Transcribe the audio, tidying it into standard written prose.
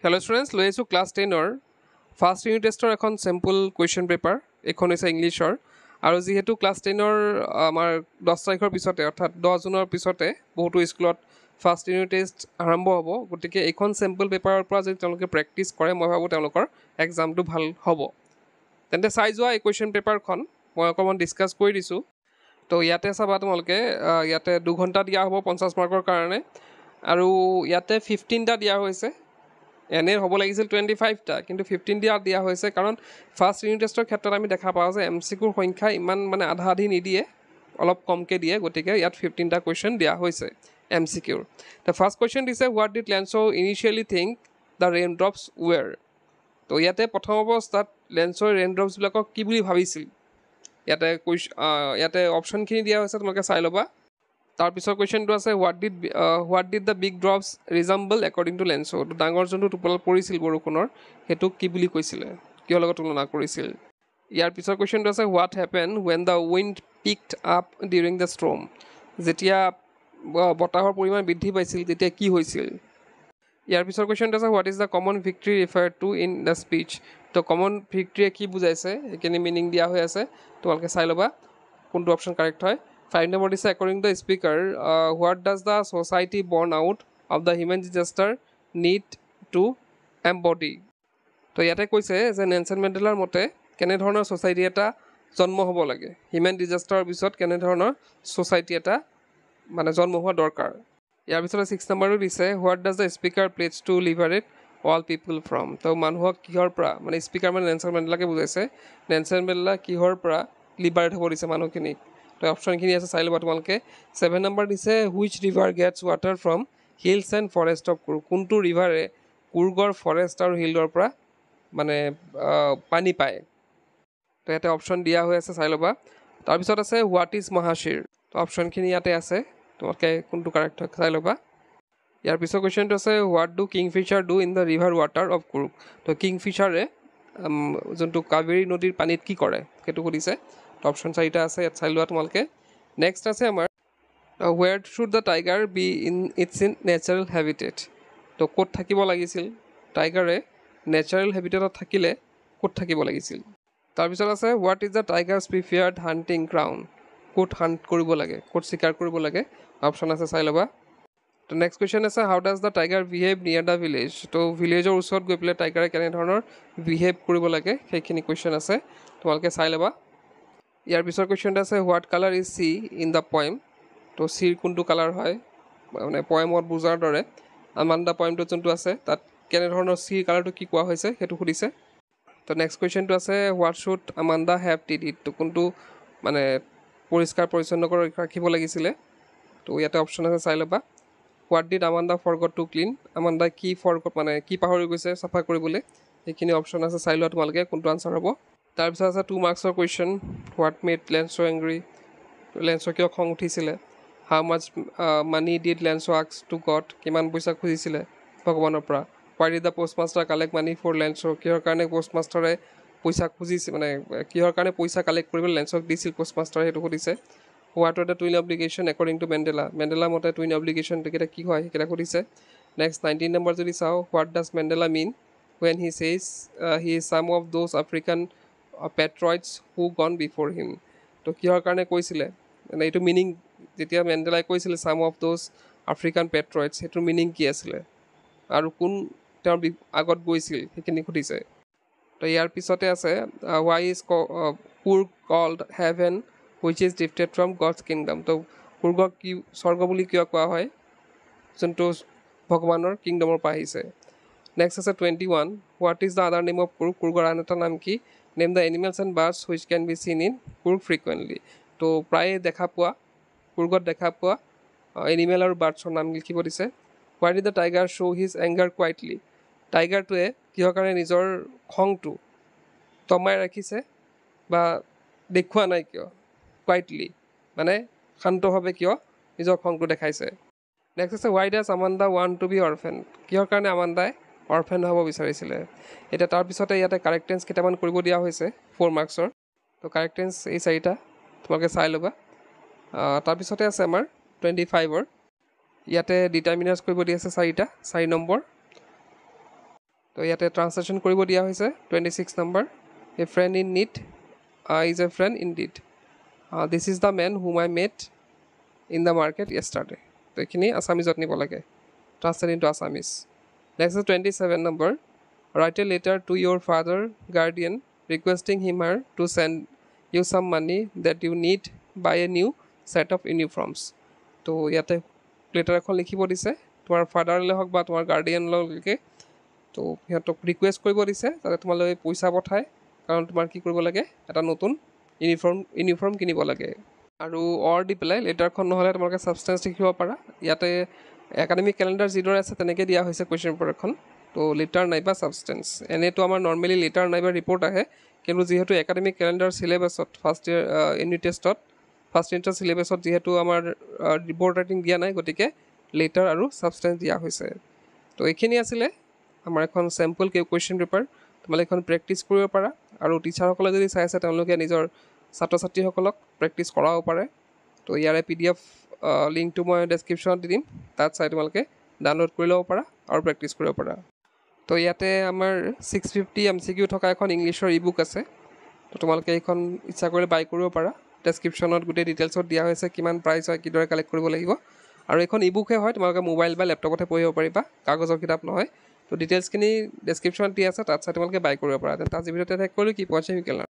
Hello students, লৈ আছো class 10 first unit টেষ্টৰ এখন চেম্পল কুৱেশ্যন পেপাৰ এখন হৈছে ইংলিছৰ আৰু যেহেতু ক্লাছ 10 আমাৰ 10 তাৰিখৰ পিছতে অৰ্থাৎ 10 জুনৰ পিছতে বহুতো স্কুলত ফাৰ্ষ্ট ইউনিট টেষ্ট আৰম্ভ হ'ব গতিকে এইখন চেম্পল পেপাৰৰ পৰা যদি তেওঁলোকে প্ৰেক্টিছ কৰে মই ভাবোঁ তেওঁলোকৰ এক্সামটো ভাল হ'ব তেন্তে চাই যোৱা এই কুৱেশ্যন পেপাৰখন মই অকণমান ডিছকাছ কৰি দিছোঁ তো ইয়াতে চাবা তোমালোকে ইয়াতে 2 ঘণ্টা দিয়া হ'ব 50 মাৰ্কৰ কাৰণে আৰু ইয়াতে 15টা দিয়া হৈছে এনে হ'ব লাগিছিল 25টা কিন্তু 15 দিয়া হৈছে কাৰণ ফাৰ্ষ্ট ইউনিট টেষ্টৰ ক্ষেত্ৰত আমি দেখা পাওঁ যে MCQৰ সংখ্যা ইমান মানে আধা আধি নিদিয়ে অলপ কমকৈ দিয়ে গতিকে ইয়াত 15টা কুৱেশ্যন দিয়া হৈছে MCQৰ দ্য ফাৰ্ষ্ট কুৱেশ্যন দিছে what did Lencho initially think the rain drops were তো ইয়াতে প্ৰথম অৱস্থাত লেন্সৰ ৰেইন ড্ৰপছবিলাকক কি বুলি ভাবিছিল ইয়াতে অপশ্যনখিনি দিয়া হৈছে তোমালোকে চাই ল'বা তাৰপিছৰ কুৱেশ্যনটো আছে what did the big drops resemble according to Lencho তো ডাঙৰ যোনটো টোপোলা পৰিছিল বৰষুণৰ সেইটোক কি বুলি কৈছিলে কিহৰ লগত তুলনা কৰিছিল ইয়াৰ পিছৰ কুৱেশ্যনটো আছে what happen when the wind picked up during the storm যেতিয়া বতাহৰ পৰিমাণ বৃদ্ধি পাইছিল তেতিয়া কি হৈছিল ইয়াৰ পিছৰ কুৱেশ্যনটো আছে what is the common victory referred to in the speech তো কমন ভিক্টৰীয়ে কি বুজাইছে সেইখিনি মিনিং দিয়া হৈ আছে তোমালোকে চাই ল'বা কোনটো অপশ্যন কাৰেক্ট হয় 5 নম্বৰ দিছে according to the speaker what does the society born out of the human disaster need to embody তো ইয়াতে কৈছে যে নেলছন মেণ্ডেলাৰ মতে কেনেধৰণৰ ছ'চাইটি এটা জন্ম হ'ব লাগে হিউমেন ডিজাষ্টাৰৰ পিছত কেনেধৰণৰ ছ'চাইটি এটা মানে জন্ম হোৱা দৰকাৰ ইয়াৰ পিছতে 6 নম্বৰটো দিছে what does the speaker pledges to liberate all people from তো মানুহক কিহৰ পৰা মানে স্পীকাৰ মানে নেলছন মেণ্ডেলাকে বুজাইছে নেলছন মেণ্ডেলা কিহৰ পৰা লিবাৰেট হ'ব দিছে মানুহখিনিক তো অপশ্যনখিনি আছে চাই ল'বা তোমালোকে 7 নম্বৰ দিছে which river gets water from hills and forest of Coorg কোনটো ৰিভাৰে কুৰ্গৰ ফৰেষ্ট আৰু হিলৰ পৰা মানে পানী পায় তো ইয়াতে অপশ্যন দিয়া হৈ আছে চাই ল'বা তাৰপিছত আছে হোৱাট ইজ মহাশিৰ তো অপশ্যনখিনি ইয়াতে আছে তোমালোকে কোনটো কাৰেক্ট হয় চাই ল'বা ইয়াৰ পিছৰ কুৱেশ্যনটো আছে what do kingfisher do in the river water of Coorg তো কিংফিচাৰে যোনটো কাবেৰী নদীৰ পানীত কি কৰে সেইটো সুধিছে অপশ্যন 4টা আছে ইয়াত চাই লোৱা তোমালোকে নেক্সট আছে আমাৰ where should the tiger be in natural habitat তো ক'ত থাকিব লাগিছিল টাইগাৰে নেচাৰেল হেবিটেটত থাকিলে ক'ত থাকিব লাগিছিল তাৰপিছত আছে what is the Tigers preferred hunting ground ক'ত হাণ্ট কৰিব লাগে ক'ত চিকাৰ কৰিব লাগে অপশ্যন আছে চাই ল'বা তো নেক্সট কুৱেশ্যন আছে হাউ ডাজ দ্য টাইগাৰ বিহেভ নিয়াৰ দ্য ভিলেজ তো ভিলেজৰ ওচৰত গৈ পেলাই টাইগাৰে কেনেধৰণৰ বিহেভ কৰিব লাগে সেইখিনি কুৱেশ্যন আছে তোমালোকে চাই ল'বা ইয়াৰ পিছৰ কুৱেশ্যনটো আছে what colour is C in the poem তো চিৰ কোনটো কালাৰ হয় মানে পয়েমত বুজাৰ দৰে আমাণ্ডা পয়েমটোত যোনটো আছে তাত কেনেধৰণৰ চিৰ কালাৰটো কি কোৱা হৈছে সেইটো সুধিছে তো নেক্সট কুৱেশ্যনটো আছে what should Amanda have did it তো কোনটো মানে পৰিষ্কাৰ পৰিচ্ছন্ন কৰি ৰাখিব লাগিছিলে তো ইয়াতে অপশ্যন আছে চাই ল'বা what did Amanda forgot to clean আমাণ্ডাই কি ফৰগট মানে কি পাহৰি গৈছে চাফা কৰিবলৈ সেইখিনি অপশ্যন আছে চাই লোৱা তোমালোকে কোনটো আনচাৰ হ'ব তাৰপিছত আছে 2 মাৰ্কছৰ question what made Lencho angry Lencho কিয় খং উঠিছিলে how much money did Lencho আক্স টু গড কিমান পইচা খুজিছিলে ভগৱানৰ পৰা why did the postmaster collect money for Lencho কিহৰ কাৰণে পষ্ট মাষ্টাৰে পইচা খুজিছে মানে কিহৰ কাৰণে পইচা কালেক্ট কৰিবলৈ লেন্সক দিছিল পষ্ট মাষ্টাৰে সেইটো সুধিছে what are the twin obligation according to Mandela মতে টুইন অব্লিগেশ্যনকেইটা কি হয় সেইকেইটা সুধিছে নেক্সট 19 নম্বৰ যদি চাওঁ what does Mandela mean when he says he is some of those African patriots who gone before হিম তো কিহৰ কাৰণে কৈছিলে মানে এইটো মিনিং যেতিয়া মেণ্ডেলাই কৈছিলে ছাম অফ দ'জ আফ্ৰিকান পেট্ৰইডছ সেইটোৰ মিনিং কি আছিলে আৰু কোন তেওঁৰ আগত গৈছিল সেইখিনি সুধিছে তো ইয়াৰ পিছতে আছে why is Coorg called heaven which is drifted from God's kingdom তো কুৰ্গক কি স্বৰ্গ বুলি কিয় কোৱা হয় যোনটো ভগৱানৰ কিংডমৰ পৰা আহিছে নেক্সট আছে 21 what is the other name of Coorg কুৰ্গৰ আন এটা নাম কি name the animals and birds which can be seen in Coorg frequently তো প্ৰায়ে কুৰ্গত দেখা পোৱা এনিমেল আৰু বাৰ্ডছৰ নাম লিখিব দিছে why did the tiger show' his anger quietly টাইগাৰটোৱে কিহৰ কাৰণে নিজৰ খংটো দমাই ৰাখিছে বা দেখুওৱা নাই কিয় কুৱাইটলি মানে শান্তভাৱে কিয় নিজৰ খংটো দেখাইছে নেক্সট আছে হোৱাই ডাজ আমাণ্ডা ৱান টু বি অৰফেন কিহৰ কাৰণে আমাণ্ডাই অৰফেন হ'ব বিচাৰিছিলে এতিয়া তাৰপিছতে ইয়াতে কাৰেক্টেঞ্চ কেইটামান কৰিব দিয়া হৈছে 4 মাৰ্কছৰ তো কাৰেক্টেঞ্চ এই 4টা তোমালোকে চাই ল'বা তাৰপিছতে আছে আমাৰ 25ৰ ইয়াতে ডিটাৰমিনাৰ্ছ কৰিব দি আছে 4টা 4 নম্বৰ তো ইয়াতে ট্ৰান্সলেশ্যন কৰিব দিয়া হৈছে 26 number A friend in need is a friend in deed this is the man hmm I met in the market য়েষ্টাৰডে তো এইখিনি আছামিজত নিব লাগে translate into Assamese next is 27 number right a letter to your father Guardian ৰিকুৱেষ্টিং him her two send U চাম মানি date U need by a new set of ইউনিফৰ্মছ তো ইয়াতে letter এখন লিখিব দিছে তোমাৰ ফাদাৰলৈ হওক বা তোমাৰ গাৰ্ডিয়ানলৈকে তো সিহঁতক ৰিকুৱেষ্ট কৰিব দিছে যাতে তোমালোকে পইচা পঠায় কাৰণ তোমাৰ কি কৰিব লাগে এটা নতুন ইউনিফৰ্ম কিনিব লাগে আৰু দি পেলাই লেটাৰখন নহ'লে তোমালোকে ছাবষ্টেঞ্চ লিখিব পাৰা ইয়াতে একাডেমিক কেলেণ্ডাৰ যিদৰে আছে তেনেকৈ দিয়া হৈছে কুৱেশ্যন পেপাৰখন তো লেটাৰ নাইবা ছাবষ্টেঞ্চ এনেইতো আমাৰ নৰ্মেলি লেটাৰ নাইবা ৰিপৰ্ট আহে কিন্তু যিহেতু একাডেমিক কেলেণ্ডাৰ চিলেবাছত ফাৰ্ষ্ট ইয়েৰ ইউনিট টেষ্টত ফাৰ্ষ্ট ইউনিটৰ চিলেবাছত যিহেতু আমাৰ ৰিপৰ্ট ৰাইটিং দিয়া নাই গতিকে লেটাৰ আৰু ছাবষ্টেঞ্চ দিয়া হৈছে তো এইখিনি আছিলে আমাৰ এখন চেম্পল কুৱেশ্যন পেপাৰ তোমালোকে এখন প্ৰেক্টিছ কৰিব পাৰা আৰু টিচাৰসকলে যদি চাই আছে তেওঁলোকে নিজৰ ছাত্ৰ ছাত্ৰীসকলক প্ৰেক্টিছ কৰাব পাৰে তো ইয়াৰে PDF লিংকটো মই ডেছক্ৰিপশ্যনত দি দিম তাত চাই তোমালোকে ডাউনলোড কৰি ল'ব পাৰা আৰু প্ৰেক্টিছ কৰিব পাৰা তো ইয়াতে আমাৰ 650 MCQ থকা এখন ইংলিছৰ ইবুক আছে তো তোমালোকে এইখন ইচ্ছা কৰিলে বাই কৰিব পাৰা ডেছক্ৰিপশ্যনত গোটেই ডিটেইলছত দিয়া হৈছে কিমান প্ৰাইচ হয় কিদৰে কালেক্ট কৰিব লাগিব আৰু এইখন ইবুকহে হয় তোমালোকে মোবাইল বা লেপটপতে পঢ়িব পাৰিবা কাগজৰ কিতাপ নহয় তো ডিটেইলছখিনি ডেছক্ৰিপশ্যনত দিয়া আছে তাত চাই তোমালোকে বাই কৰিব পাৰা তাত আজি ভিডিঅ'তে শেষ কৰিলোঁ কি পোৱা